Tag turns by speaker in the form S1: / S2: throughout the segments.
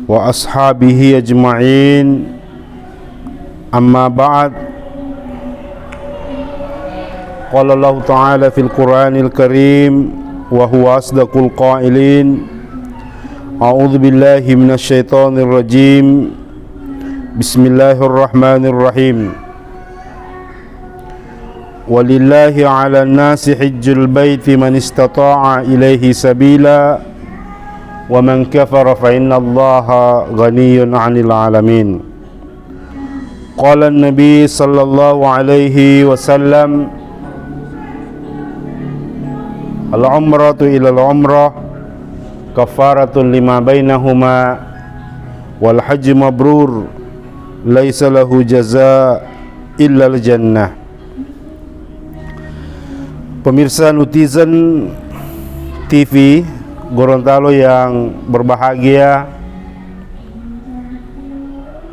S1: wa ashabihi ajma'in, amma ba'd. Qala Allah Ta'ala fil Qur'anil Karim wa huwa asdaqul qailin. A'udzu billahi minasy syaithanir rajim. Bismillahirrahmanirrahim. Walillahi 'alan nasi hajjul baiti man istata'a ilaihi sabila wa man kafara fa innallaha ghaniyyun 'anil 'alamin. Qala an-nabi sallallahu alaihi wasallam, al-umratu ila al-umrah kafaratun lima bainahuma wal hajj mabrur laisa lahu jazaa illa al-jannah. Pemirsa netizen TV Gorontalo yang berbahagia,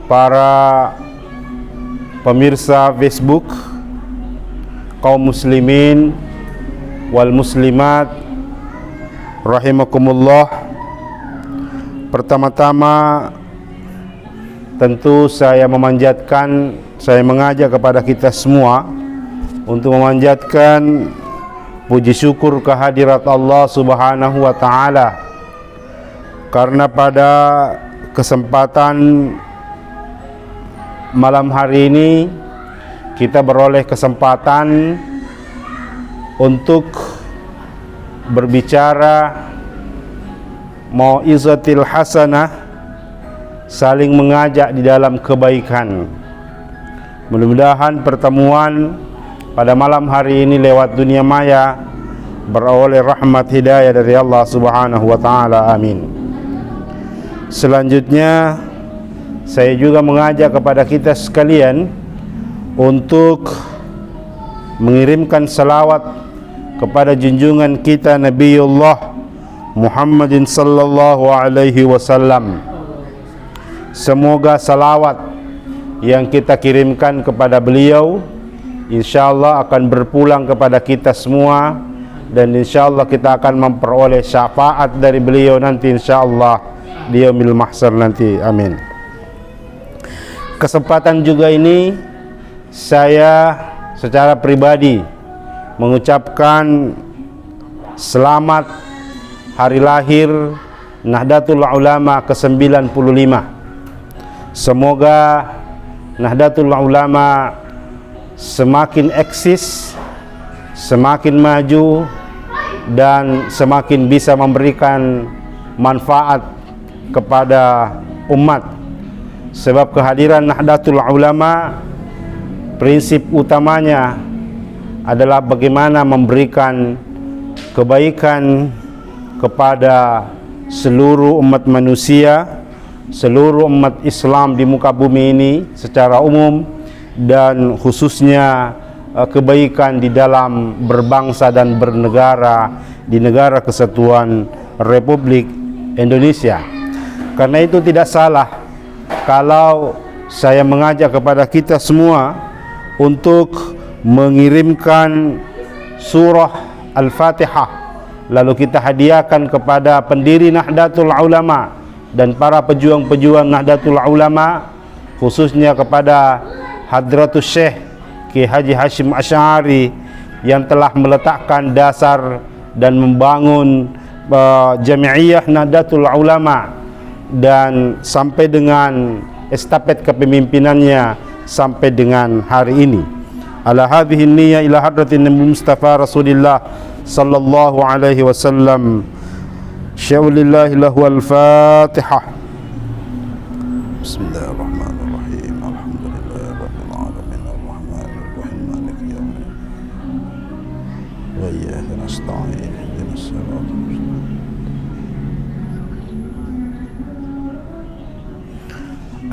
S1: para pemirsa Facebook, kaum muslimin wal muslimat rahimakumullah. Pertama-tama tentu saya mengajak kepada kita semua untuk memanjatkan puji syukur kehadirat Allah Subhanahu wa Ta'ala, karena pada kesempatan malam hari ini kita beroleh kesempatan untuk berbicara mau'izatil hasanah, saling mengajak di dalam kebaikan. Mudah-mudahan pertemuan pada malam hari ini lewat dunia maya beroleh rahmat hidayah dari Allah Subhanahu wa Ta'ala. Amin. Selanjutnya saya juga mengajak kepada kita sekalian untuk mengirimkan salawat kepada junjungan kita Nabiullah Muhammadin sallallahu alaihi wasallam. Semoga salawat yang kita kirimkan kepada beliau insyaallah akan berpulang kepada kita semua, dan insyaallah kita akan memperoleh syafaat dari beliau nanti insyaallah di yaumil mahsyar nanti. Amin. Kesempatan juga ini saya secara pribadi mengucapkan selamat hari lahir Nahdlatul Ulama ke-95. Semoga Nahdlatul Ulama semakin eksis, semakin maju, dan semakin bisa memberikan manfaat kepada umat. Sebab kehadiran Nahdlatul Ulama, prinsip utamanya adalah bagaimana memberikan kebaikan kepada seluruh umat manusia, seluruh umat Islam di muka bumi ini secara umum, dan khususnya kebaikan di dalam berbangsa dan bernegara di negara kesatuan Republik Indonesia. Karena itu tidak salah kalau saya mengajak kepada kita semua untuk mengirimkan surah Al-Fatihah, lalu kita hadiahkan kepada pendiri Nahdlatul Ulama dan para pejuang-pejuang Nahdlatul Ulama, khususnya kepada Hadratus Syekh Ki Haji Hashim Asy'ari yang telah meletakkan dasar dan membangun Jami'iyah Nahdlatul Ulama, dan sampai dengan estafet kepemimpinannya sampai dengan hari ini. Ala hadhihi niyyah ila hadratin Nabi Mustafa Rasulillah sallallahu alaihi wasallam. Syaulillahi lahu al-Fatihah. Bismillahirrahmanirrahim. Alhamdulillahi rabbil alamin arrahmanir rahim maliki yaumiddin. Wa iyyaka nasta'in ihdinas siratal mustaqim.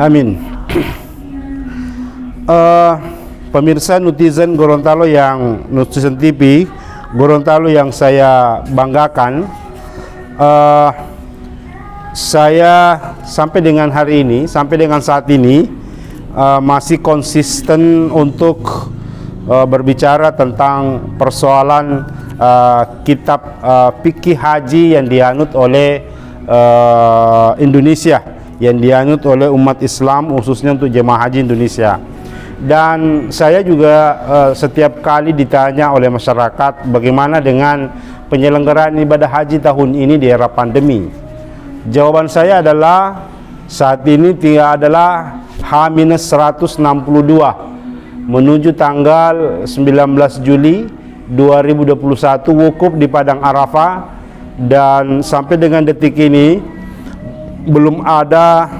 S1: Amin. Pemirsa netizen Gorontalo yang netizen TV Gorontalo yang saya banggakan, saya sampai dengan hari ini, sampai dengan saat ini masih konsisten untuk berbicara tentang persoalan kitab fikih haji yang dianut oleh Indonesia yang dianut oleh umat Islam, khususnya untuk jemaah haji Indonesia. Dan saya juga setiap kali ditanya oleh masyarakat bagaimana dengan penyelenggaraan ibadah haji tahun ini di era pandemi. Jawaban saya adalah saat ini adalah H-162 menuju tanggal 19 Juli 2021 wukuf di Padang Arafah, dan sampai dengan detik ini belum ada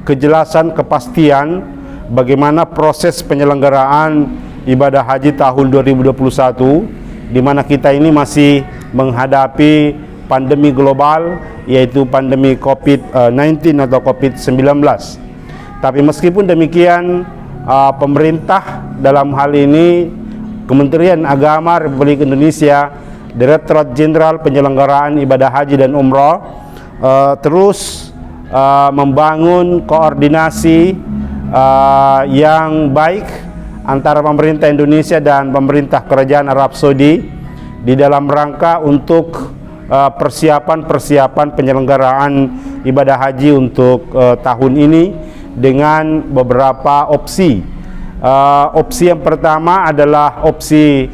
S1: kejelasan, kepastian bagaimana proses penyelenggaraan ibadah haji tahun 2021, di mana kita ini masih menghadapi pandemi global, yaitu pandemi COVID-19 atau COVID-19. Tapi meskipun demikian, pemerintah dalam hal ini Kementerian Agama Republik Indonesia, Direktorat Jenderal Penyelenggaraan Ibadah Haji dan Umrah terus membangun koordinasi yang baik antara pemerintah Indonesia dan pemerintah Kerajaan Arab Saudi di dalam rangka untuk persiapan penyelenggaraan ibadah haji untuk tahun ini dengan beberapa opsi. Opsi yang pertama adalah opsi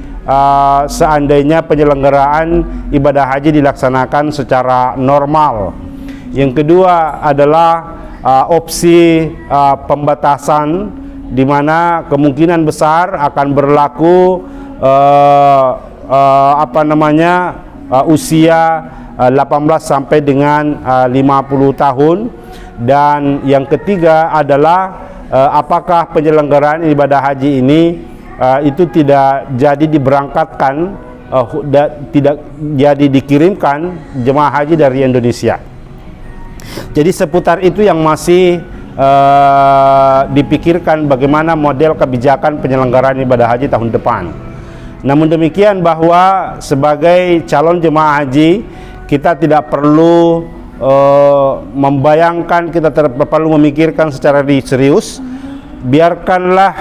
S1: seandainya penyelenggaraan ibadah haji dilaksanakan secara normal. Yang kedua adalah opsi pembatasan, di mana kemungkinan besar akan berlaku usia 18 sampai dengan 50 tahun. Dan yang ketiga adalah apakah penyelenggaraan ibadah haji ini itu tidak jadi diberangkatkan, tidak jadi dikirimkan jemaah haji dari Indonesia. Jadi seputar itu yang masih dipikirkan bagaimana model kebijakan penyelenggaraan ibadah haji tahun depan. Namun demikian, bahwa sebagai calon jemaah haji kita tidak perlu membayangkan, kita perlu memikirkan secara serius. Biarkanlah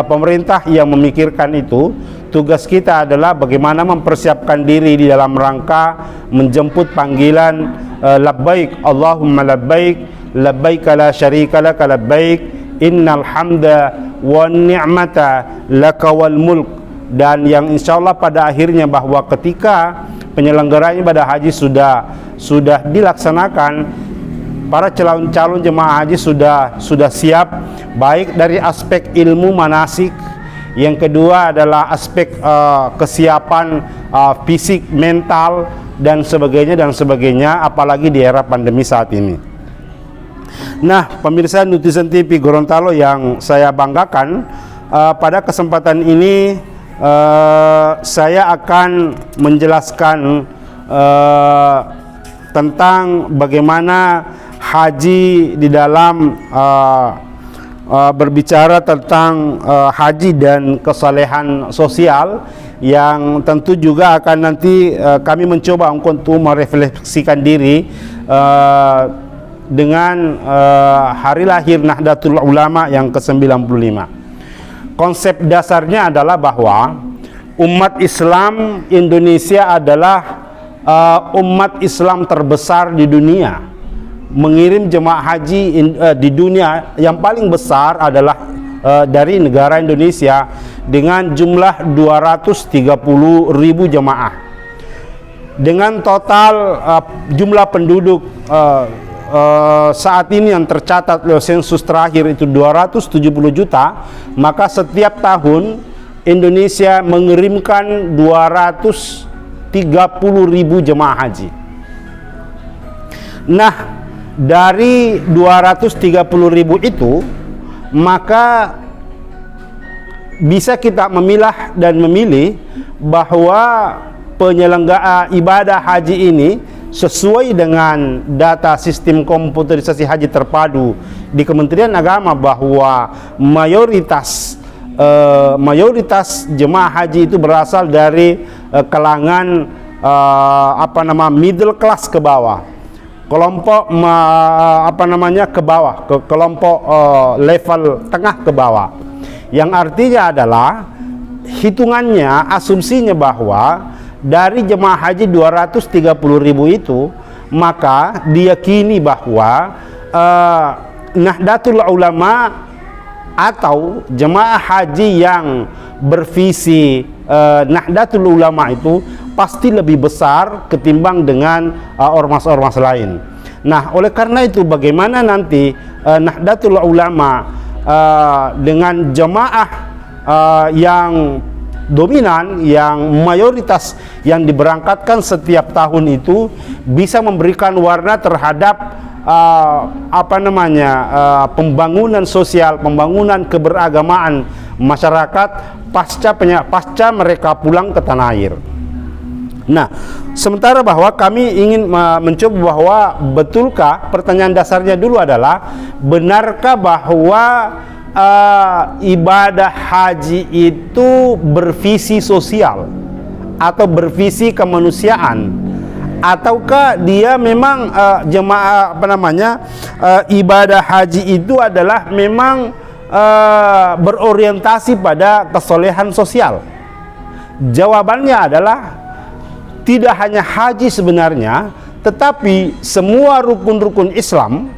S1: pemerintah yang memikirkan itu. Tugas kita adalah bagaimana mempersiapkan diri di dalam rangka menjemput panggilan labbaik Allahumma labbaik, labbaik la syarika laka labbaik, innal hamda wan ni'mata laka wal mulk. Dan yang insyaallah pada akhirnya bahwa ketika penyelenggaraan ibadah haji sudah dilaksanakan, para calon jemaah haji sudah siap, baik dari aspek ilmu manasik, yang kedua adalah aspek kesiapan fisik, mental, dan sebagainya, apalagi di era pandemi saat ini. Nah, pemirsa Netizen TV Gorontalo yang saya banggakan, pada kesempatan ini saya akan menjelaskan tentang bagaimana haji di dalam berbicara tentang haji dan kesalehan sosial, yang tentu juga akan nanti kami mencoba untuk merefleksikan diri dengan hari lahir Nahdlatul Ulama yang ke-95. Konsep dasarnya adalah bahwa umat Islam Indonesia adalah umat Islam terbesar di dunia. Mengirim jemaah haji di dunia yang paling besar adalah dari negara Indonesia dengan jumlah 230.000 jemaah. Dengan total jumlah penduduk saat ini yang tercatat oleh sensus terakhir itu 270 juta, maka setiap tahun Indonesia mengirimkan 230.000 jemaah haji. Nah, dari 230.000 itu, maka bisa kita memilah dan memilih bahwa penyelenggara ibadah haji ini sesuai dengan data sistem komputerisasi haji terpadu di Kementerian Agama, bahwa mayoritas jemaah haji itu berasal dari kalangan middle class ke bawah, kelompok ke bawah, kelompok level tengah ke bawah, yang artinya adalah hitungannya, asumsinya bahwa dari jemaah haji 230.000 itu, maka diyakini bahwa Nahdlatul Ulama atau jemaah haji yang bervisi Nahdlatul Ulama itu pasti lebih besar ketimbang dengan ormas-ormas lain. Nah, oleh karena itu bagaimana nanti Nahdlatul Ulama dengan jemaah yang dominan, yang mayoritas yang diberangkatkan setiap tahun itu bisa memberikan warna terhadap pembangunan sosial, pembangunan keberagamaan masyarakat pasca mereka pulang ke tanah air. Nah, sementara bahwa kami ingin mencoba bahwa betulkah, pertanyaan dasarnya dulu adalah benarkah bahwa ibadah haji itu bervisi sosial atau bervisi kemanusiaan, ataukah dia memang ibadah haji itu adalah memang berorientasi pada kesolehan sosial? Jawabannya adalah tidak hanya haji sebenarnya, tetapi semua rukun-rukun Islam,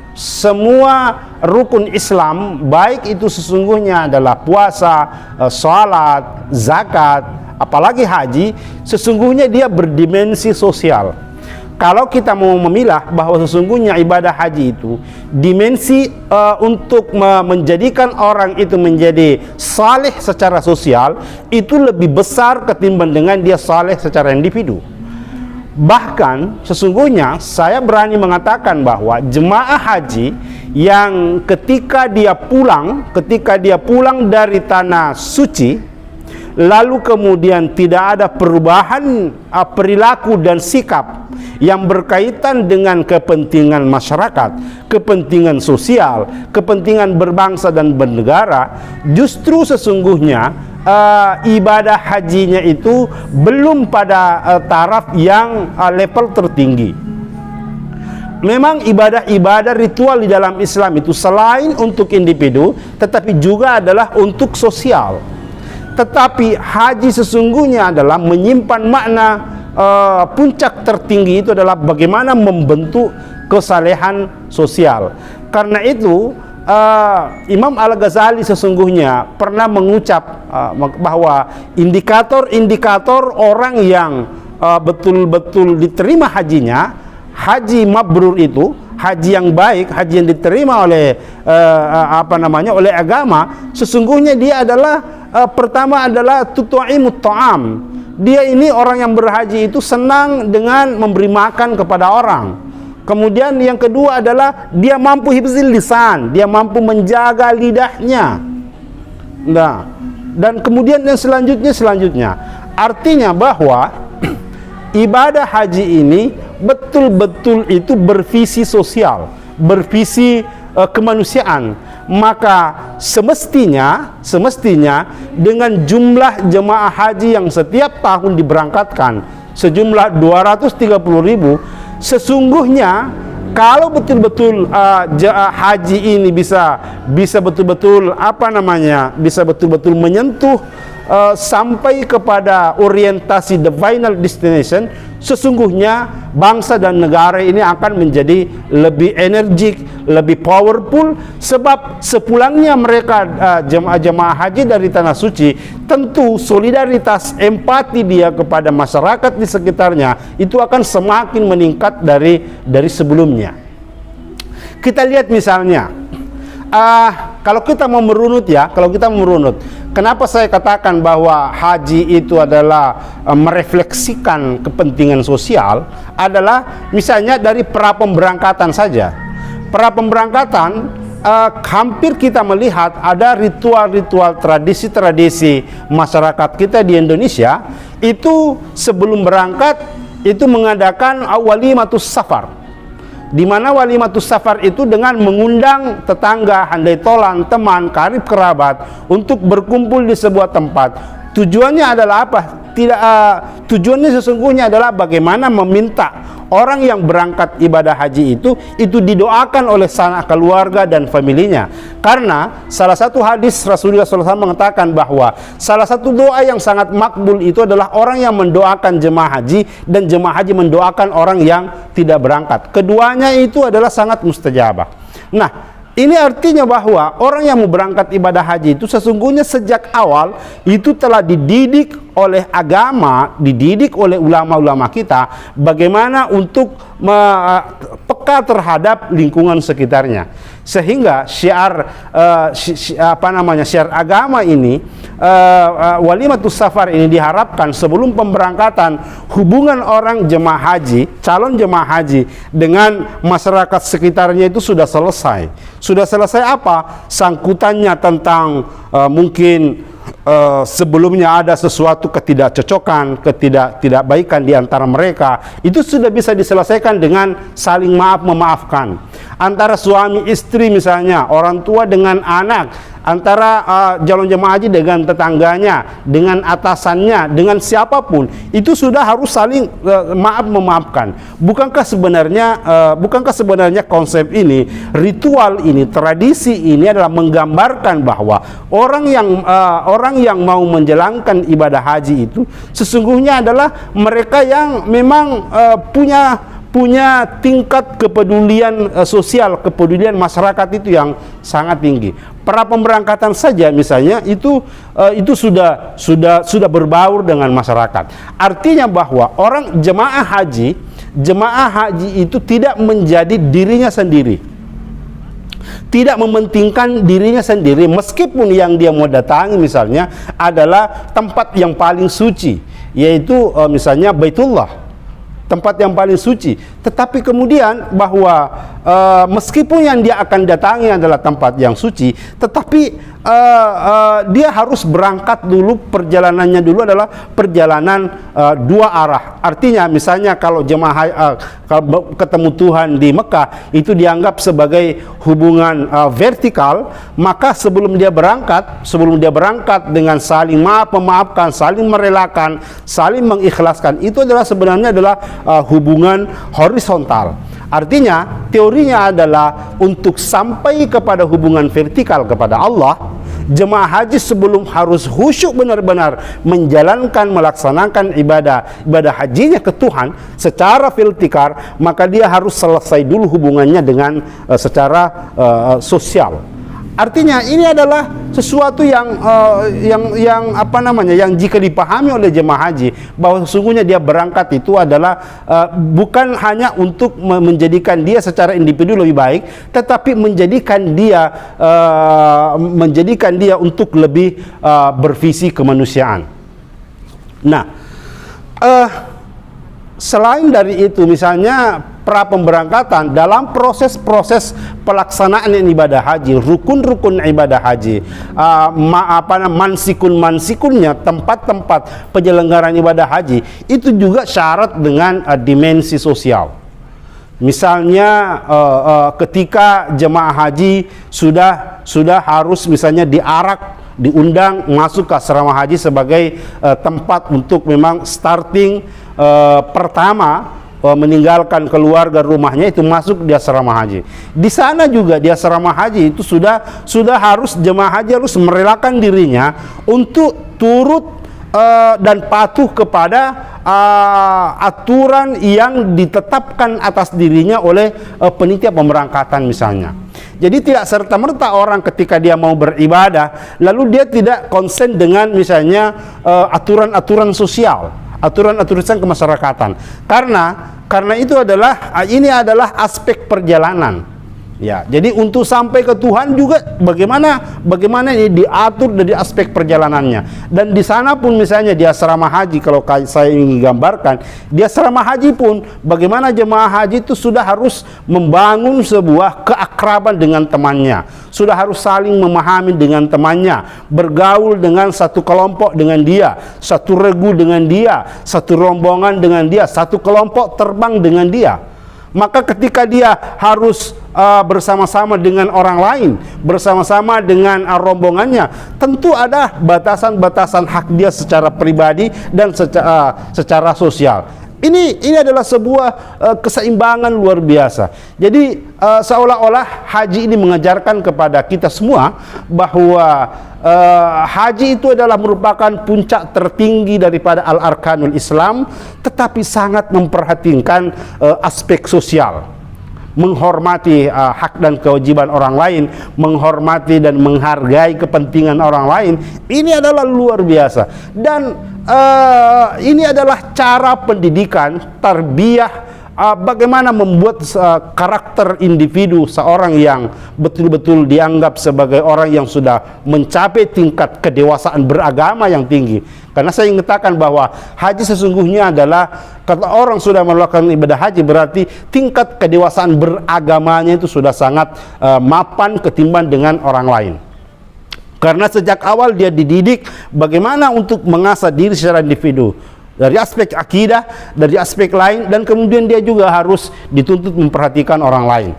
S1: baik itu sesungguhnya adalah puasa, sholat, zakat, apalagi haji, sesungguhnya dia berdimensi sosial. Kalau kita mau memilah bahwa sesungguhnya ibadah haji itu dimensi untuk menjadikan orang itu menjadi saleh secara sosial, itu lebih besar ketimbang dengan dia saleh secara individu. Bahkan sesungguhnya saya berani mengatakan bahwa jemaah haji yang ketika dia pulang dari tanah suci, lalu kemudian tidak ada perubahan perilaku dan sikap yang berkaitan dengan kepentingan masyarakat, kepentingan sosial, kepentingan berbangsa dan bernegara, justru sesungguhnya ibadah hajinya itu belum pada taraf yang level tertinggi. Memang ibadah-ibadah ritual di dalam Islam itu selain untuk individu, tetapi juga adalah untuk sosial. Tetapi haji sesungguhnya adalah menyimpan makna puncak tertinggi, itu adalah bagaimana membentuk kesalehan sosial. Karena itu Imam Al-Ghazali sesungguhnya pernah mengucap bahwa indikator-indikator orang yang betul-betul diterima hajinya, haji mabrur itu, haji yang baik, haji yang diterima oleh oleh agama, sesungguhnya dia adalah pertama adalah tutu'imut ta'am. Dia ini orang yang berhaji itu senang dengan memberi makan kepada orang. Kemudian yang kedua adalah dia mampu hifzil lisan, dia mampu menjaga lidahnya. Nah, dan kemudian yang selanjutnya artinya bahwa ibadah haji ini betul-betul itu bervisi sosial, bervisi kemanusiaan. Maka semestinya dengan jumlah jemaah haji yang setiap tahun diberangkatkan sejumlah 230.000, sesungguhnya kalau betul-betul haji ini bisa betul-betul bisa betul-betul menyentuh sampai kepada orientasi the final destination, sesungguhnya bangsa dan negara ini akan menjadi lebih energik, lebih powerful. Sebab sepulangnya mereka jemaah haji dari tanah suci, tentu solidaritas, empati dia kepada masyarakat di sekitarnya itu akan semakin meningkat dari sebelumnya. Kita lihat misalnya, kalau kita mau merunut, kenapa saya katakan bahwa haji itu adalah merefleksikan kepentingan sosial, adalah misalnya dari pra-pemberangkatan saja. Pra-pemberangkatan hampir kita melihat ada ritual-ritual, tradisi-tradisi masyarakat kita di Indonesia itu sebelum berangkat itu mengadakan walimatus safar, di mana walimatus safar itu dengan mengundang tetangga, handai tolan, teman, karib kerabat untuk berkumpul di sebuah tempat Tujuannya adalah apa? Tujuannya sesungguhnya adalah bagaimana meminta orang yang berangkat ibadah haji itu didoakan oleh sanak keluarga dan familinya. Karena salah satu hadis Rasulullah SAW mengatakan bahwa salah satu doa yang sangat makbul itu adalah orang yang mendoakan jemaah haji dan jemaah haji mendoakan orang yang tidak berangkat. Keduanya itu adalah sangat mustajabah. Nah, ini artinya bahwa orang yang mau berangkat ibadah haji itu sesungguhnya sejak awal itu telah dididik oleh agama, dididik oleh ulama-ulama kita bagaimana untuk peka terhadap lingkungan sekitarnya. Sehingga syiar syiar agama ini, walimatus safar ini diharapkan sebelum pemberangkatan hubungan orang jemaah haji, calon jemaah haji dengan masyarakat sekitarnya itu sudah selesai. Sudah selesai apa? Sangkutannya tentang mungkin sebelumnya ada sesuatu ketidakcocokan, ketidakbaikan di antara mereka, itu sudah bisa diselesaikan dengan saling memaafkan. Antara suami istri misalnya, orang tua dengan anak, antara calon jemaah haji dengan tetangganya, dengan atasannya, dengan siapapun, itu sudah harus saling memaafkan. Bukankah sebenarnya konsep ini, ritual ini, tradisi ini adalah menggambarkan bahwa orang yang mau menjalankan ibadah haji itu sesungguhnya adalah mereka yang memang punya tingkat kepedulian sosial, kepedulian masyarakat itu yang sangat tinggi. Pra pemberangkatan saja misalnya itu sudah berbaur dengan masyarakat. Artinya bahwa orang jemaah haji itu tidak menjadi dirinya sendiri, tidak mementingkan dirinya sendiri, meskipun yang dia mau datangi misalnya adalah tempat yang paling suci, yaitu misalnya Baitullah, tempat yang paling suci. Tetapi kemudian bahwa meskipun yang dia akan datangi adalah tempat yang suci, tetapi dia harus berangkat dulu, perjalanannya dulu adalah perjalanan dua arah. Artinya misalnya kalau jemaah kalau ketemu Tuhan di Mekah itu dianggap sebagai hubungan vertikal, maka sebelum dia berangkat dengan saling memaafkan, saling merelakan, saling mengikhlaskan, itu adalah sebenarnya hubungan horizontal. Artinya teorinya adalah untuk sampai kepada hubungan vertikal kepada Allah, jemaah haji sebelum harus khusyuk benar-benar melaksanakan ibadah hajinya ke Tuhan secara vertikal, maka dia harus selesai dulu hubungannya dengan secara sosial. Artinya ini adalah sesuatu yang jika dipahami oleh jemaah haji bahwa sesungguhnya dia berangkat itu adalah bukan hanya untuk menjadikan dia secara individu lebih baik, tetapi menjadikan dia untuk lebih bervisi kemanusiaan. Nah, selain dari itu misalnya pra pemberangkatan dalam proses pelaksanaan ibadah haji, rukun-rukun ibadah haji, mansikunnya, tempat-tempat penyelenggaraan ibadah haji itu juga syarat dengan dimensi sosial. Misalnya ketika jemaah haji sudah harus misalnya diundang masuk ke asrama haji sebagai tempat untuk memang starting pertama meninggalkan keluarga rumahnya itu masuk di asrama haji. Di sana juga di asrama haji itu sudah harus jemaah haji harus merelakan dirinya untuk turut dan patuh kepada aturan yang ditetapkan atas dirinya oleh panitia pemberangkatan misalnya. Jadi tidak serta-merta orang ketika dia mau beribadah lalu dia tidak konsen dengan misalnya aturan-aturan sosial, aturan-aturan kemasyarakatan. Karena itu ini adalah aspek perjalanan. Ya, jadi untuk sampai ke Tuhan juga bagaimana ini diatur dari aspek perjalanannya. Dan di sana pun misalnya di asrama haji, kalau saya ingin gambarkan, di asrama haji pun bagaimana jemaah haji itu sudah harus membangun sebuah keakraban dengan temannya, sudah harus saling memahami dengan temannya, bergaul dengan satu kelompok dengan dia, satu regu dengan dia, satu rombongan dengan dia, satu kelompok terbang dengan dia. Maka ketika dia harus bersama-sama dengan orang lain, bersama-sama dengan rombongannya, tentu ada batasan-batasan hak dia secara pribadi dan secara sosial. Ini adalah sebuah keseimbangan luar biasa. Jadi seolah-olah haji ini mengajarkan kepada kita semua bahwa haji itu adalah merupakan puncak tertinggi daripada al-arkanul Islam, tetapi sangat memperhatikan aspek sosial, menghormati hak dan kewajiban orang lain, menghormati dan menghargai kepentingan orang lain. Ini adalah luar biasa, dan ini adalah cara pendidikan, tarbiyah, bagaimana membuat karakter individu seorang yang betul-betul dianggap sebagai orang yang sudah mencapai tingkat kedewasaan beragama yang tinggi. Karena saya ingin katakan bahwa haji sesungguhnya adalah, kalau orang sudah melakukan ibadah haji, berarti tingkat kedewasaan beragamanya itu sudah sangat mapan ketimbang dengan orang lain. Karena sejak awal dia dididik bagaimana untuk mengasah diri secara individu, dari aspek akidah, dari aspek lain, dan kemudian dia juga harus dituntut memperhatikan orang lain.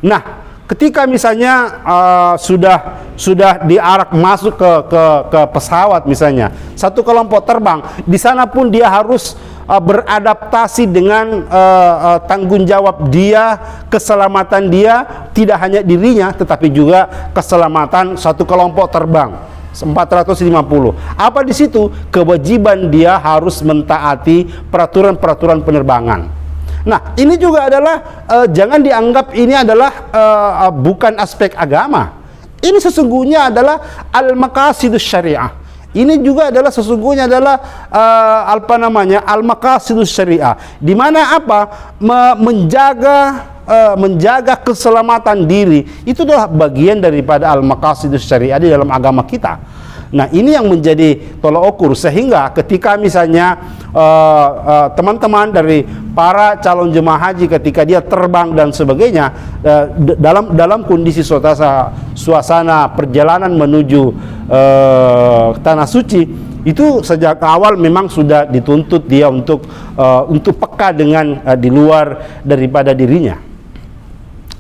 S1: Nah, ketika misalnya sudah diarak masuk ke pesawat misalnya, satu kelompok terbang, di sana pun dia harus beradaptasi dengan tanggung jawab dia, keselamatan dia, tidak hanya dirinya tetapi juga keselamatan satu kelompok terbang 450. Apa di situ? Kewajiban dia harus mentaati peraturan-peraturan penerbangan. Nah, ini juga adalah jangan dianggap ini adalah bukan aspek agama. Ini sesungguhnya adalah al-maqasidus syariah. Ini juga adalah sesungguhnya adalah al-maqasidus syariah, di mana menjaga keselamatan diri itu adalah bagian daripada al-maqasidus syariah di dalam agama kita. Nah, ini yang menjadi tolok ukur, sehingga ketika misalnya teman-teman dari para calon jemaah haji ketika dia terbang dan sebagainya, dalam kondisi suasana perjalanan menuju tanah suci, itu sejak awal memang sudah dituntut dia untuk peka dengan di luar daripada dirinya.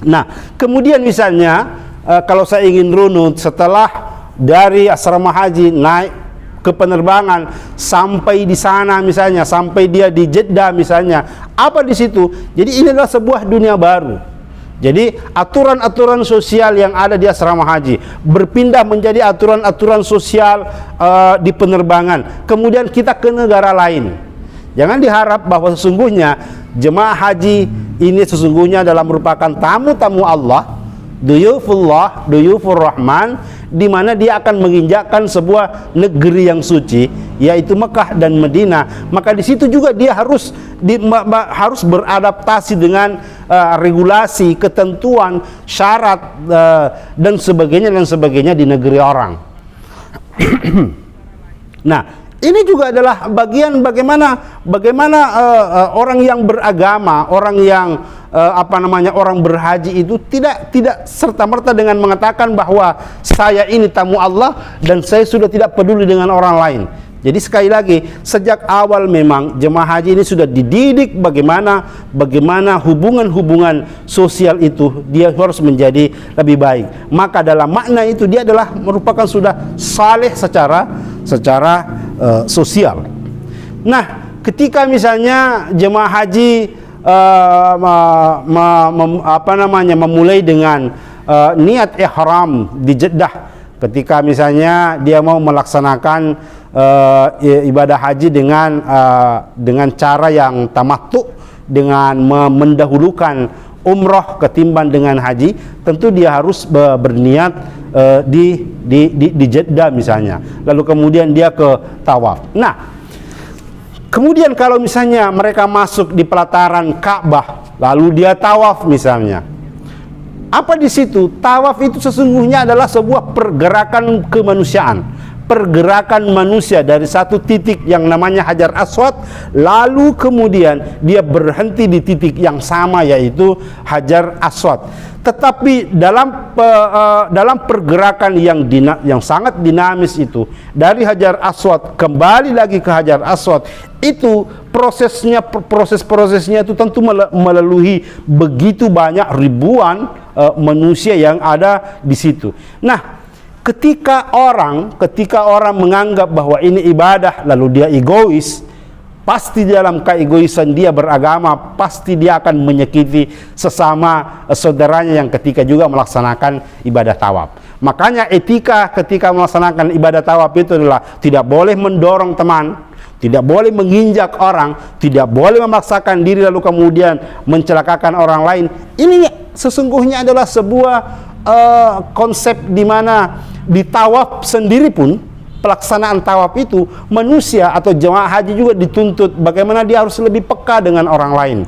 S1: Nah, kemudian misalnya kalau saya ingin runut, setelah dari asrama haji naik ke penerbangan sampai di sana misalnya, sampai dia di Jeddah misalnya, apa di situ? Jadi ini adalah sebuah dunia baru. Jadi aturan-aturan sosial yang ada di asrama haji berpindah menjadi aturan-aturan sosial di penerbangan. Kemudian kita ke negara lain. Jangan diharap bahwa sesungguhnya jemaah haji ini sesungguhnya adalah merupakan tamu-tamu Allah, duyufullah, duyufur rahman, di mana dia akan menginjakkan sebuah negeri yang suci, yaitu Mekah dan Madinah. Maka di situ juga dia harus beradaptasi dengan regulasi, ketentuan, syarat dan sebagainya di negeri orang. Nah, ini juga adalah bagian bagaimana orang yang beragama, orang yang orang berhaji itu tidak serta-merta dengan mengatakan bahwa saya ini tamu Allah dan saya sudah tidak peduli dengan orang lain. Jadi sekali lagi, sejak awal memang jemaah haji ini sudah dididik bagaimana hubungan-hubungan sosial itu dia harus menjadi lebih baik. Maka dalam makna itu dia adalah merupakan sudah saleh secara sosial. Nah, ketika misalnya jemaah haji memulai dengan niat ihram di Jeddah, ketika misalnya dia mau melaksanakan ibadah haji dengan cara yang tamattu, dengan mendahulukan umroh ketimbang dengan haji, tentu dia harus berniat di Jeddah misalnya, lalu kemudian dia ke tawaf. Nah, kemudian kalau misalnya mereka masuk di pelataran Ka'bah, lalu dia tawaf misalnya, apa di situ? Tawaf itu sesungguhnya adalah sebuah pergerakan kemanusiaan, pergerakan manusia dari satu titik yang namanya Hajar Aswad, lalu kemudian dia berhenti di titik yang sama, yaitu Hajar Aswad. Tetapi dalam pergerakan yang sangat dinamis itu, dari Hajar Aswad kembali lagi ke Hajar Aswad, itu proses-prosesnya itu tentu melalui begitu banyak ribuan manusia yang ada di situ. Nah, ketika orang menganggap bahwa ini ibadah lalu dia egois, pasti dalam keegoisan dia beragama, pasti dia akan menyakiti sesama saudaranya yang ketika juga melaksanakan ibadah tawaf. Makanya etika ketika melaksanakan ibadah tawaf itu adalah tidak boleh mendorong teman, tidak boleh menginjak orang, tidak boleh memaksakan diri lalu kemudian mencelakakan orang lain. Ini sesungguhnya adalah sebuah konsep di mana di tawaf sendiri pun, pelaksanaan tawaf itu, manusia atau jemaah haji juga dituntut bagaimana dia harus lebih peka dengan orang lain.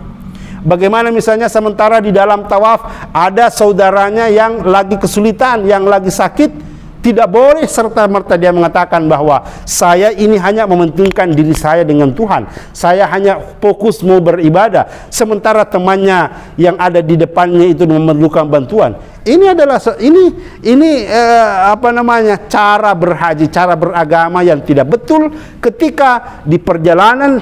S1: Bagaimana misalnya sementara di dalam tawaf ada saudaranya yang lagi kesulitan, yang lagi sakit, tidak boleh serta-merta dia mengatakan bahwa saya ini hanya mementingkan diri saya dengan Tuhan, saya hanya fokus mau beribadah, sementara temannya yang ada di depannya itu memerlukan bantuan. Ini adalah cara berhaji, cara beragama yang tidak betul. Ketika di perjalanan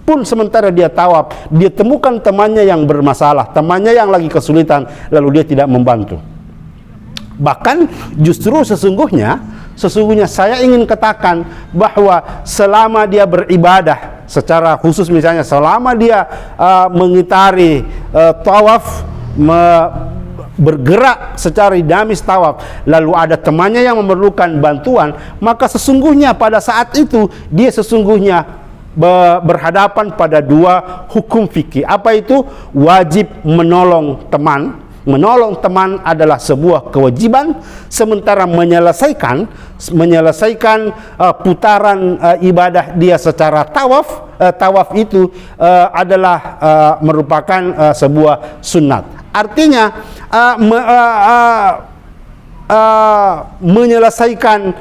S1: pun sementara dia tawaf, dia temukan temannya yang bermasalah, temannya yang lagi kesulitan, lalu dia tidak membantu. Bahkan justru sesungguhnya saya ingin katakan bahwa selama dia beribadah secara khusus, misalnya selama dia mengitari tawaf, bergerak secara dinamis tawaf, lalu ada temannya yang memerlukan bantuan, maka sesungguhnya pada saat itu dia sesungguhnya berhadapan pada dua hukum fikih. Apa itu? Wajib menolong teman. Menolong teman adalah sebuah kewajiban, sementara menyelesaikan putaran ibadah dia secara tawaf itu adalah merupakan sebuah sunat. Artinya menyelesaikan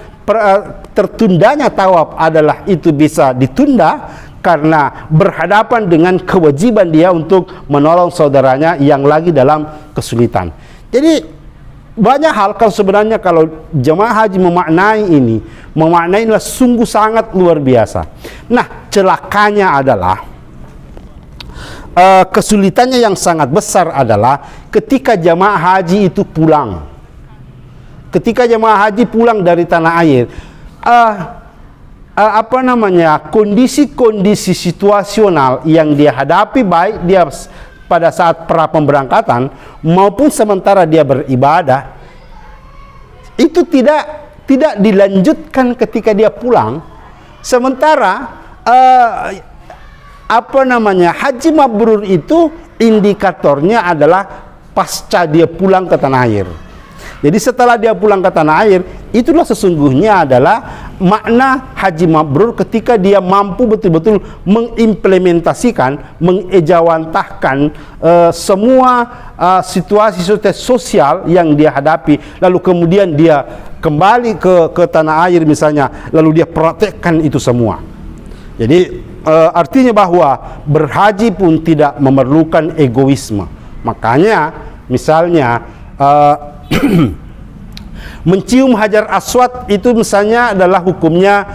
S1: tertundanya tawaf adalah itu bisa ditunda karena berhadapan dengan kewajiban dia untuk menolong saudaranya yang lagi dalam kesulitan. Jadi banyak hal sebenarnya kalau jemaah haji memaknainya sungguh sangat luar biasa. Nah, celakanya adalah kesulitannya yang sangat besar adalah ketika jemaah haji itu pulang. Ketika jemaah haji pulang dari tanah air, kondisi-kondisi situasional yang dia hadapi, baik dia pada saat pra pemberangkatan maupun sementara dia beribadah, itu tidak dilanjutkan ketika dia pulang. Sementara haji mabrur itu indikatornya adalah pasca dia pulang ke tanah air. Jadi setelah dia pulang ke tanah air, itulah sesungguhnya adalah makna haji mabrur ketika dia mampu betul-betul mengimplementasikan, mengejawantahkan semua situasi sosial yang dia hadapi, lalu kemudian dia kembali ke tanah air misalnya, lalu dia praktekkan itu semua. Jadi artinya bahwa berhaji pun tidak memerlukan egoisme. Makanya misalnya mencium Hajar Aswad itu misalnya adalah hukumnya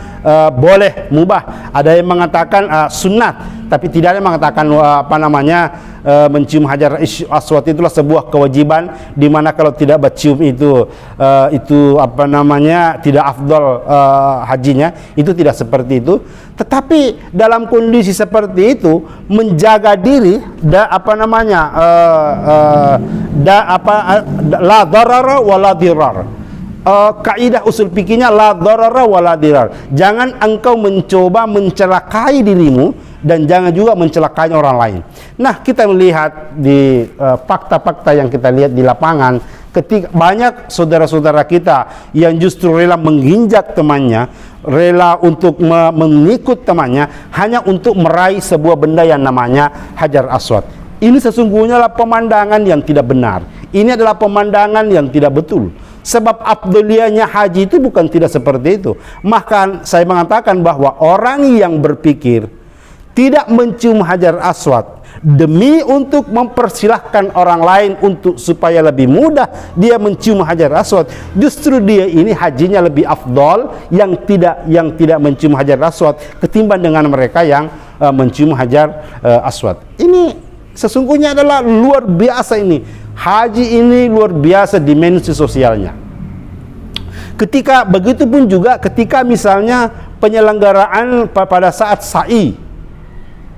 S1: boleh, mubah. Ada yang mengatakan sunat, tapi tidak ada yang mengatakan mencium Hajar Aswad itulah sebuah kewajiban, di mana kalau tidak bercium itu tidak afdol hajinya. Itu tidak seperti itu. Tetapi dalam kondisi seperti itu, menjaga diri la darara wala dirar. Kaidah usul fikihnya la darara wala dirar. Jangan engkau mencoba mencelakai dirimu dan jangan juga mencelakai orang lain. Nah, kita melihat di fakta-fakta yang kita lihat di lapangan, ketika banyak saudara-saudara kita yang justru rela menginjak temannya, rela untuk mengikut temannya hanya untuk meraih sebuah benda yang namanya Hajar Aswad. Ini sesungguhnya adalah pemandangan yang tidak benar. Ini adalah pemandangan yang tidak betul. Sebab afdoliyahnya haji itu bukan tidak seperti itu. Maka saya mengatakan bahwa orang yang berpikir tidak mencium hajar aswad demi untuk mempersilahkan orang lain untuk supaya lebih mudah dia mencium hajar aswad, justru dia ini hajinya lebih afdol yang tidak mencium hajar aswad ketimbang dengan mereka yang mencium hajar aswad. Ini sesungguhnya adalah luar biasa ini. Haji ini luar biasa dimensi sosialnya. Ketika begitu pun juga ketika misalnya penyelenggaraan pada saat sa'i,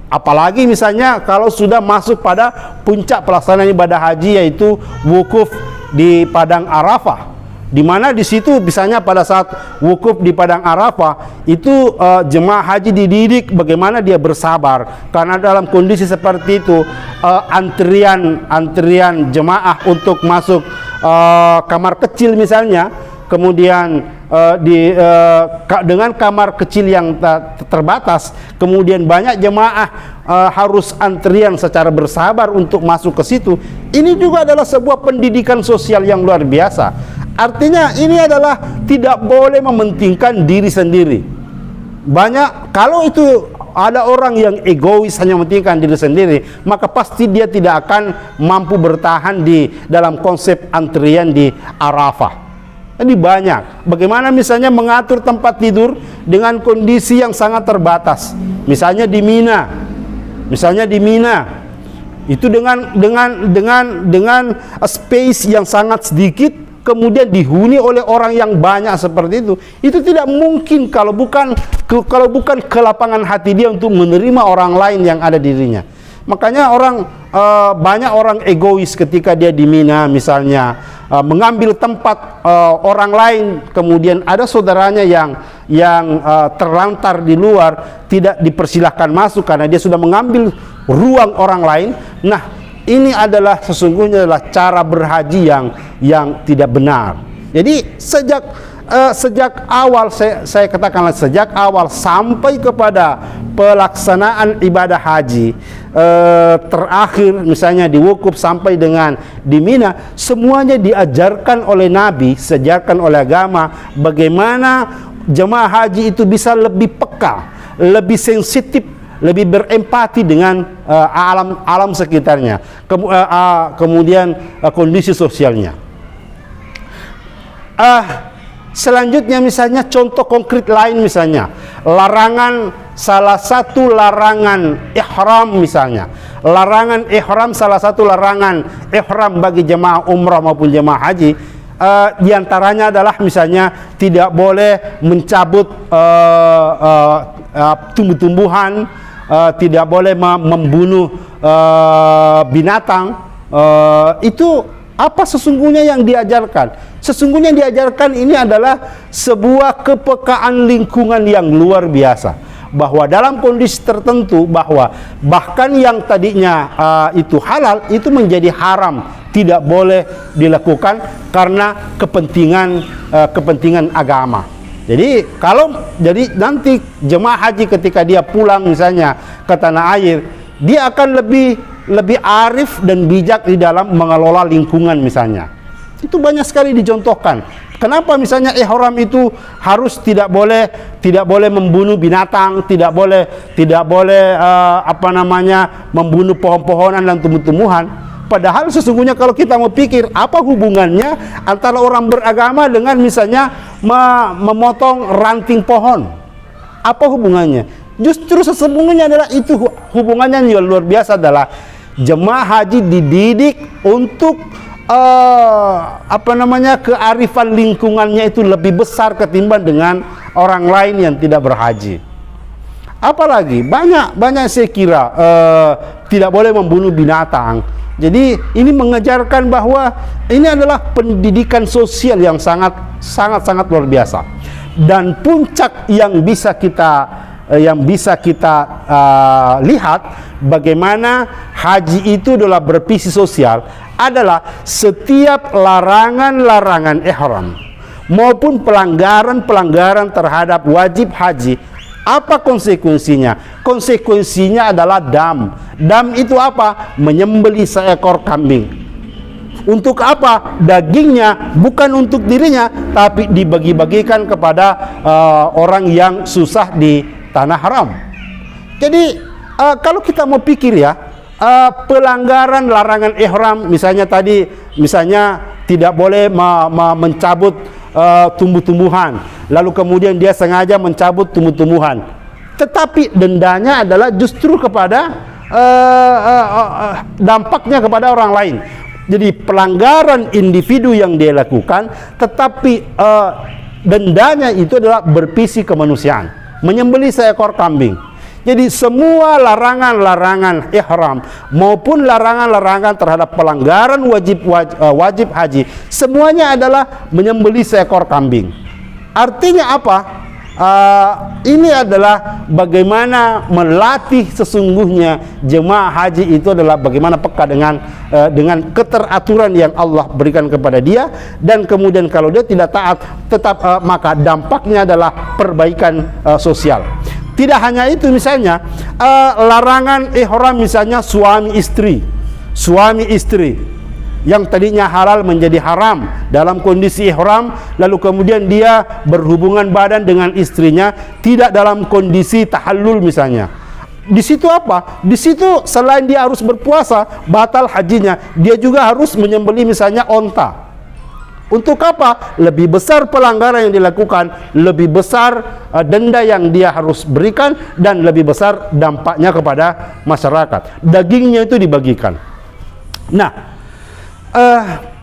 S1: apalagi misalnya kalau sudah masuk pada puncak pelaksanaan ibadah haji, yaitu wukuf di Padang Arafah, di mana di situ misalnya pada saat wukuf di Padang Arafah itu jemaah haji dididik bagaimana dia bersabar, karena dalam kondisi seperti itu antrian jemaah untuk masuk kamar kecil misalnya, kemudian dengan kamar kecil yang terbatas, kemudian banyak jemaah harus antrian secara bersabar untuk masuk ke situ. Ini juga adalah sebuah pendidikan sosial yang luar biasa. Artinya ini adalah tidak boleh mementingkan diri sendiri. Banyak kalau itu ada orang yang egois hanya mementingkan diri sendiri, maka pasti dia tidak akan mampu bertahan di dalam konsep antrian di Arafah. Ini banyak. Bagaimana misalnya mengatur tempat tidur dengan kondisi yang sangat terbatas. Misalnya di Mina. Itu dengan space yang sangat sedikit, kemudian dihuni oleh orang yang banyak seperti itu tidak mungkin kalau bukan kelapangan hati dia untuk menerima orang lain yang ada di dirinya. Makanya banyak orang egois ketika dia di Mina misalnya, mengambil tempat orang lain, kemudian ada saudaranya yang terlantar di luar tidak dipersilahkan masuk karena dia sudah mengambil ruang orang lain. Nah, ini adalah sesungguhnya adalah cara berhaji yang tidak benar. Jadi sejak awal saya katakanlah sejak awal sampai kepada pelaksanaan ibadah haji terakhir misalnya di wukuf sampai dengan di Mina, semuanya diajarkan oleh Nabi, diajarkan oleh agama bagaimana jemaah haji itu bisa lebih peka, lebih sensitif, lebih berempati dengan alam sekitarnya, kemudian kondisi sosialnya. Selanjutnya misalnya contoh konkret lain, misalnya salah satu larangan ihram, misalnya larangan ihram, salah satu larangan ihram bagi jemaah umrah maupun jemaah haji, diantaranya adalah misalnya tidak boleh mencabut tumbuh-tumbuhan, tidak boleh membunuh binatang. Itu apa sesungguhnya yang diajarkan? Sesungguhnya yang diajarkan ini adalah sebuah kepekaan lingkungan yang luar biasa, bahwa dalam kondisi tertentu bahwa bahkan yang tadinya itu halal itu menjadi haram, tidak boleh dilakukan karena kepentingan agama. Jadi nanti jemaah haji ketika dia pulang misalnya ke tanah air, dia akan lebih arif dan bijak di dalam mengelola lingkungan misalnya. Itu banyak sekali dicontohkan. Kenapa misalnya ihram itu harus tidak boleh membunuh binatang, tidak boleh membunuh pohon-pohonan dan tumbuh-tumbuhan. Padahal sesungguhnya kalau kita mau pikir apa hubungannya antara orang beragama dengan misalnya memotong ranting pohon? Apa hubungannya? Justru sesungguhnya adalah itu hubungannya yang luar biasa, adalah jemaah haji dididik untuk kearifan lingkungannya itu lebih besar ketimbang dengan orang lain yang tidak berhaji. Apalagi banyak saya kira tidak boleh membunuh binatang. Jadi ini mengajarkan bahwa ini adalah pendidikan sosial yang sangat luar biasa. Dan puncak yang bisa kita lihat bagaimana haji itu adalah bervisi sosial adalah setiap larangan-larangan ihram maupun pelanggaran-pelanggaran terhadap wajib haji. Apa konsekuensinya? Konsekuensinya adalah dam. Dam itu apa? Menyembelih seekor kambing. Untuk apa? Dagingnya bukan untuk dirinya, tapi dibagi-bagikan kepada orang yang susah di tanah haram. Jadi kalau kita mau pikir ya, pelanggaran larangan ihram, misalnya tadi, misalnya tidak boleh mencabut tumbuh-tumbuhan, lalu kemudian dia sengaja mencabut tumbuh-tumbuhan, tetapi dendanya adalah justru kepada dampaknya kepada orang lain. Jadi pelanggaran individu yang dia lakukan, tetapi dendanya itu adalah berpisi kemanusiaan, menyembelih seekor kambing. Jadi semua larangan-larangan ihram maupun larangan-larangan terhadap pelanggaran wajib haji, semuanya adalah menyembelih seekor kambing. Artinya apa? Ini adalah bagaimana melatih sesungguhnya jemaah haji itu adalah bagaimana peka dengan keteraturan yang Allah berikan kepada dia, dan kemudian kalau dia tidak taat tetap maka dampaknya adalah perbaikan sosial. Tidak hanya itu, misalnya larangan ihram, misalnya suami istri yang tadinya halal menjadi haram dalam kondisi ihram, lalu kemudian dia berhubungan badan dengan istrinya tidak dalam kondisi tahallul misalnya. Di situ apa? Di situ selain dia harus berpuasa, batal hajinya, dia juga harus menyembelih misalnya onta. Untuk apa? Lebih besar pelanggaran yang dilakukan, lebih besar denda yang dia harus berikan, dan lebih besar dampaknya kepada masyarakat. Dagingnya itu dibagikan. Nah,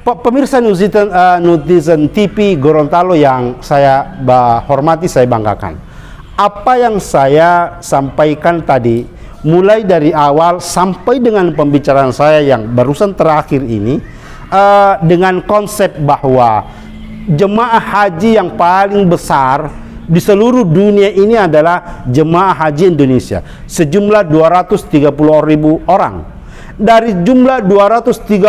S1: pemirsa netizen TV Gorontalo yang saya hormati, saya banggakan, apa yang saya sampaikan tadi mulai dari awal sampai dengan pembicaraan saya yang barusan terakhir ini, dengan konsep bahwa jemaah haji yang paling besar di seluruh dunia ini adalah jemaah haji Indonesia, sejumlah 230.000 orang. Dari jumlah 230.000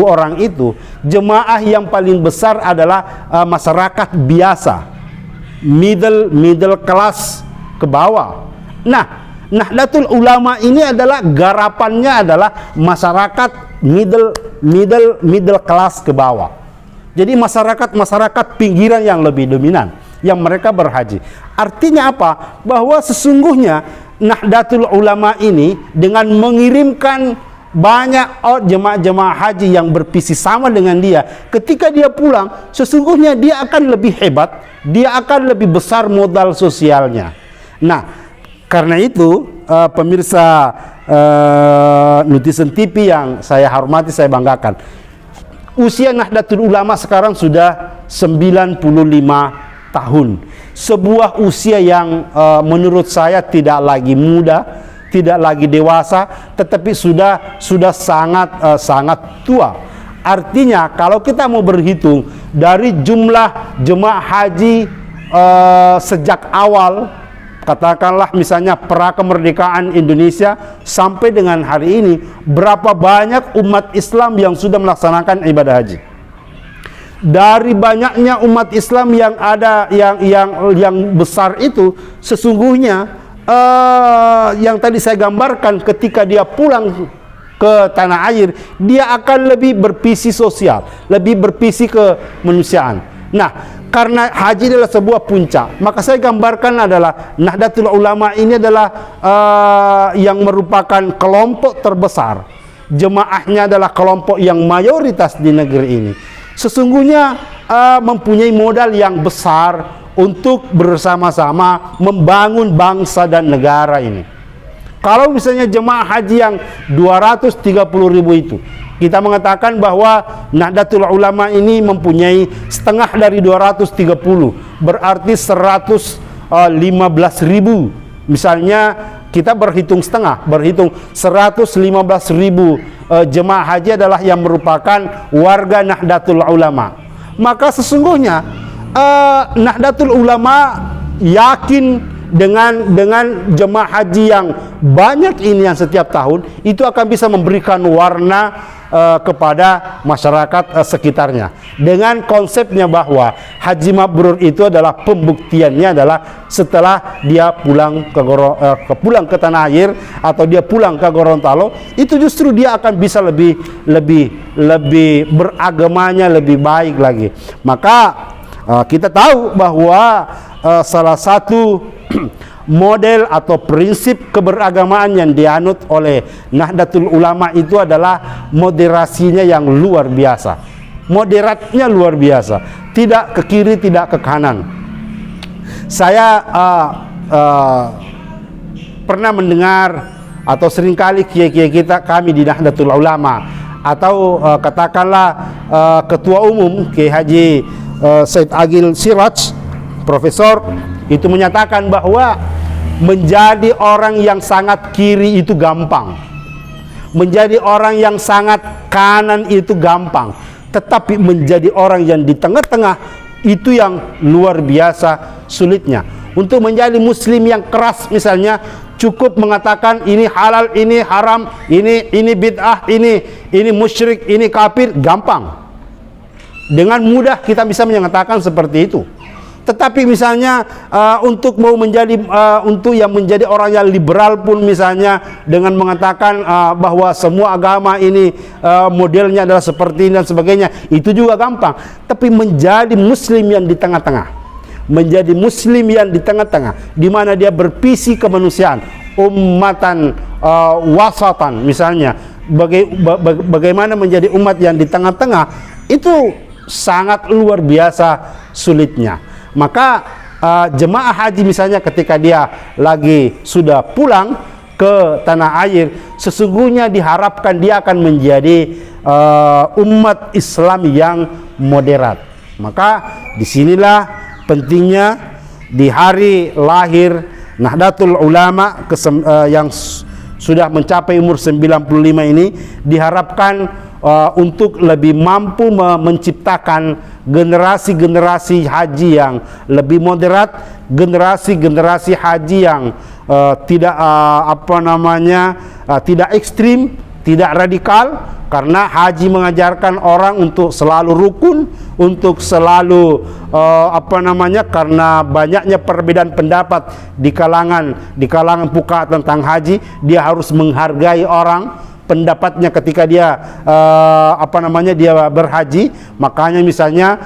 S1: orang itu, jemaah yang paling besar adalah masyarakat biasa, middle class ke bawah. Nah, Nahdlatul Ulama ini adalah garapannya adalah masyarakat middle class ke bawah. Jadi masyarakat pinggiran yang lebih dominan, yang mereka berhaji. Artinya apa? Bahwa sesungguhnya Nahdlatul Ulama ini dengan mengirimkan banyak jemaah haji yang bervisi sama dengan dia, ketika dia pulang, sesungguhnya dia akan lebih hebat, dia akan lebih besar modal sosialnya. Nah, karena itu pemirsa netizen TV yang saya hormati, saya banggakan, usia Nahdlatul Ulama sekarang sudah 95 tahun. Sebuah usia yang menurut saya tidak lagi muda, tidak lagi dewasa, tetapi sudah sangat tua. Artinya kalau kita mau berhitung dari jumlah jemaah haji sejak awal, katakanlah misalnya pra kemerdekaan Indonesia sampai dengan hari ini, berapa banyak umat Islam yang sudah melaksanakan ibadah haji. Dari banyaknya umat Islam yang ada, yang besar itu, sesungguhnya yang tadi saya gambarkan, ketika dia pulang ke tanah air, dia akan lebih bervisi sosial, lebih bervisi kemanusiaan. Nah, karena haji adalah sebuah puncak, maka saya gambarkan adalah Nahdlatul Ulama ini adalah yang merupakan kelompok terbesar. Jemaahnya adalah kelompok yang mayoritas di negeri ini. Sesungguhnya mempunyai modal yang besar untuk bersama-sama membangun bangsa dan negara ini. Kalau misalnya jemaah haji yang 230.000 itu, kita mengatakan bahwa Nahdlatul Ulama ini mempunyai setengah dari 230, berarti 115.000. Misalnya kita berhitung setengah, berhitung 115.000 jemaah haji adalah yang merupakan warga Nahdlatul Ulama. Maka sesungguhnya Nahdlatul Ulama yakin dengan jemaah haji yang banyak ini yang setiap tahun itu akan bisa memberikan warna kepada masyarakat sekitarnya, dengan konsepnya bahwa haji mabrur itu adalah pembuktiannya adalah setelah dia pulang ke tanah air atau dia pulang ke Gorontalo, itu justru dia akan bisa lebih beragamanya lebih baik lagi. Maka kita tahu bahwa salah satu model atau prinsip keberagamaan yang dianut oleh Nahdlatul Ulama itu adalah moderasinya yang luar biasa. Moderatnya luar biasa, tidak ke kiri, tidak ke kanan. Saya pernah mendengar atau seringkali kiai-kiai kami di Nahdlatul Ulama atau katakanlah ketua umum Kiai Haji Said Agil Siraj, profesor, itu menyatakan bahwa menjadi orang yang sangat kiri itu gampang, menjadi orang yang sangat kanan itu gampang, tetapi menjadi orang yang di tengah-tengah itu yang luar biasa sulitnya. Untuk menjadi muslim yang keras misalnya, cukup mengatakan ini halal, ini haram, ini bid'ah, ini musyrik, ini kafir, gampang. Dengan mudah kita bisa menyatakan seperti itu. Tetapi misalnya untuk yang menjadi orang yang liberal pun misalnya dengan mengatakan bahwa semua agama ini modelnya adalah seperti ini dan sebagainya, itu juga gampang. Tapi menjadi muslim yang di tengah-tengah, menjadi muslim yang di tengah-tengah, di mana dia bervisi kemanusiaan, ummatan wasatan misalnya, bagaimana menjadi umat yang di tengah-tengah, itu sangat luar biasa sulitnya. Maka jemaah haji misalnya ketika dia lagi sudah pulang ke tanah air, sesungguhnya diharapkan dia akan menjadi umat Islam yang moderat. Maka disinilah pentingnya di hari lahir Nahdlatul Ulama yang sudah mencapai umur 95 ini, diharapkan untuk lebih mampu menciptakan generasi-generasi haji yang lebih moderat, generasi-generasi haji yang tidak ekstrim, tidak radikal, karena haji mengajarkan orang untuk selalu rukun, untuk selalu karena banyaknya perbedaan pendapat di kalangan fuqaha tentang haji, dia harus menghargai orang pendapatnya ketika dia dia berhaji. Makanya misalnya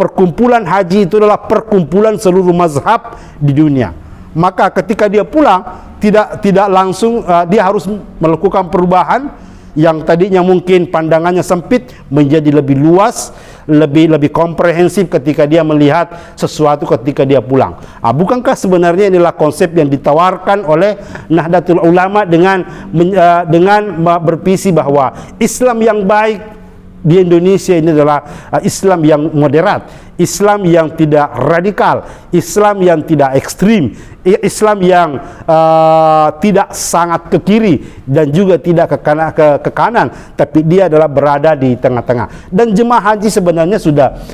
S1: perkumpulan haji itu adalah perkumpulan seluruh mazhab di dunia. Maka ketika dia pulang tidak langsung dia harus melakukan perubahan yang tadinya mungkin pandangannya sempit menjadi lebih luas, lebih komprehensif ketika dia melihat sesuatu ketika dia pulang. Bukankah sebenarnya inilah konsep yang ditawarkan oleh Nahdlatul Ulama dengan bervisi bahwa Islam yang baik di Indonesia ini adalah Islam yang moderat, Islam yang tidak radikal, Islam yang tidak ekstrim, Islam yang tidak sangat ke kiri dan juga tidak ke kanan, tapi dia adalah berada di tengah-tengah. Dan jemaah haji sebenarnya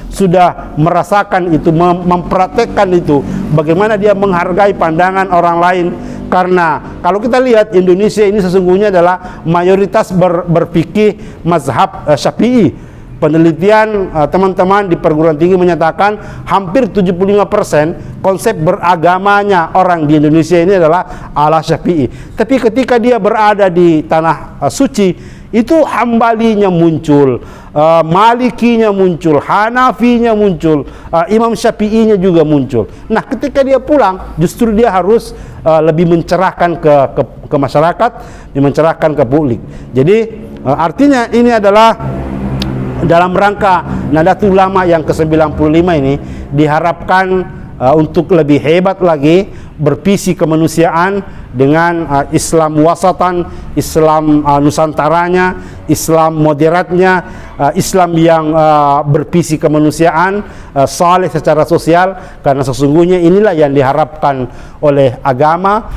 S1: sudah merasakan itu, mempraktekkan itu, bagaimana dia menghargai pandangan orang lain. Karena kalau kita lihat Indonesia ini sesungguhnya adalah mayoritas berfikih mazhab Syafi'i. Penelitian teman-teman di perguruan tinggi menyatakan hampir 75% konsep beragamanya orang di Indonesia ini adalah ala Syafi'i. Tapi ketika dia berada di tanah suci, itu Hambalinya muncul, Malikinya muncul, Hanafinya muncul, Imam Syafi'inya juga muncul. Nah, ketika dia pulang, justru dia harus lebih mencerahkan ke masyarakat, mencerahkan ke publik. Jadi artinya ini adalah dalam rangka Nahdlatul Ulama yang ke-95 ini diharapkan untuk lebih hebat lagi bervisi kemanusiaan dengan Islam wasatan, Islam nusantaranya, Islam moderatnya, Islam yang bervisi kemanusiaan, saleh secara sosial. Karena sesungguhnya inilah yang diharapkan oleh agama,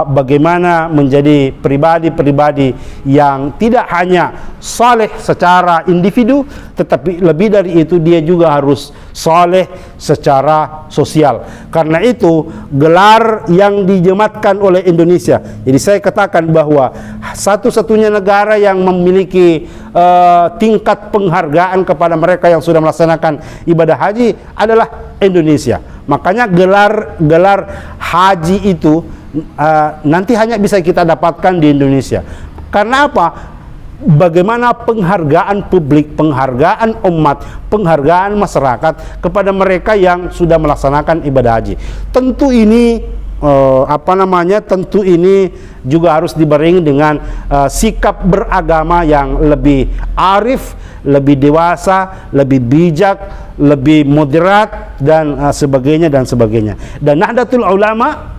S1: bagaimana menjadi pribadi-pribadi yang tidak hanya saleh secara individu, tetapi lebih dari itu dia juga harus saleh secara sosial. Karena itu gelar yang dijematkan oleh Indonesia, jadi saya katakan bahwa satu-satunya negara yang memiliki tingkat penghargaan kepada mereka yang sudah melaksanakan ibadah haji adalah Indonesia. Makanya gelar haji itu nanti hanya bisa kita dapatkan di Indonesia. Karena apa? Bagaimana penghargaan publik, penghargaan umat, penghargaan masyarakat kepada mereka yang sudah melaksanakan ibadah haji. Tentu ini tentu ini juga harus dibarengi dengan sikap beragama yang lebih arif, lebih dewasa, lebih bijak, lebih moderat, dan sebagainya dan sebagainya. Dan Nahdlatul Ulama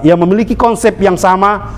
S1: yang memiliki konsep yang sama